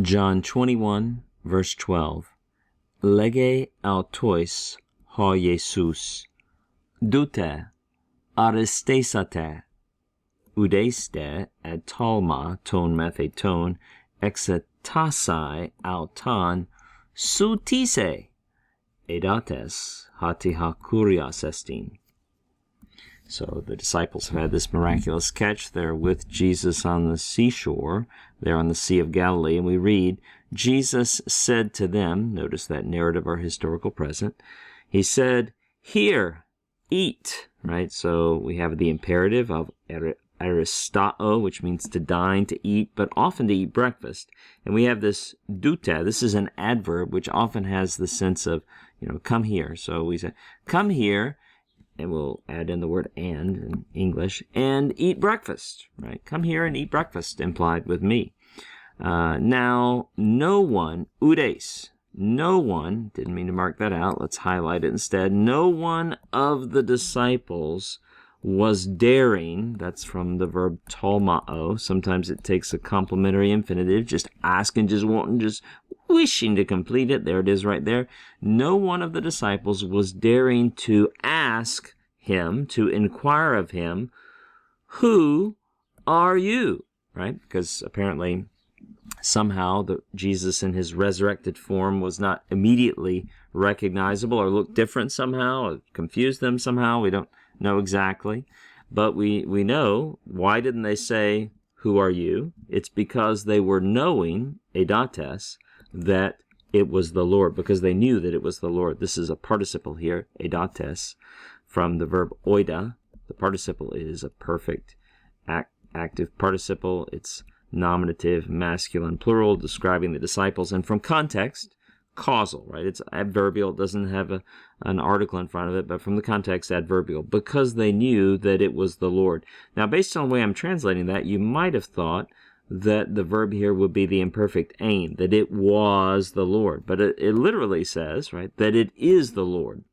John 21, verse 12. Lege autois ho Jesus, dute aristesate, udeste et talma ton metheton, exetasai auton sutise, edates hatiha kurias estin. So the disciples have had this miraculous catch. They're with Jesus on the seashore. They're on the Sea of Galilee. And we read, Jesus said to them, notice that narrative or historical present, he said, here, eat, right? So we have the imperative of aristao, which means to dine, to eat, but often to eat breakfast. And we have this duta. This is an adverb, which often has the sense of, come here. So we say, come here, and we'll add in the word and in English, and eat breakfast, right? Come here and eat breakfast, implied with me. Now, no one, udes, no one, didn't mean to mark that out, let's highlight it instead, no one of the disciples was daring, that's from the verb tolmao, sometimes it takes a complementary infinitive, just asking, just wanting, just wishing to complete it. There it is right there. No one of the disciples was daring to ask him, to inquire of him, who are you? Right? Because apparently somehow Jesus in his resurrected form was not immediately recognizable or looked different somehow, or confused them somehow. We don't know exactly. But we know, why didn't they say, who are you? It's because they were knowing, edates, that it was the Lord, because they knew that it was the Lord. This is a participle here, edates, from the verb oida. The participle is a perfect active participle. It's nominative, masculine, plural, describing the disciples. And from context, causal, right? It's adverbial. It doesn't have an article in front of it, but from the context, adverbial, because they knew that it was the Lord. Now, based on the way I'm translating that, you might have thought that the verb here would be the imperfect ain, that it was the Lord. But it literally says, right, that it is the Lord.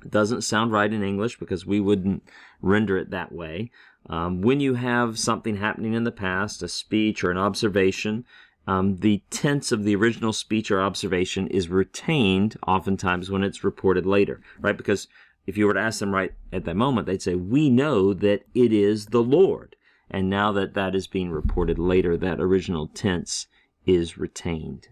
It doesn't sound right in English because we wouldn't render it that way. When you have something happening in the past, a speech or an observation, the tense of the original speech or observation is retained oftentimes when it's reported later, right? Because if you were to ask them right at that moment, they'd say, we know that it is the Lord. And now that that is being reported later, that original tense is retained.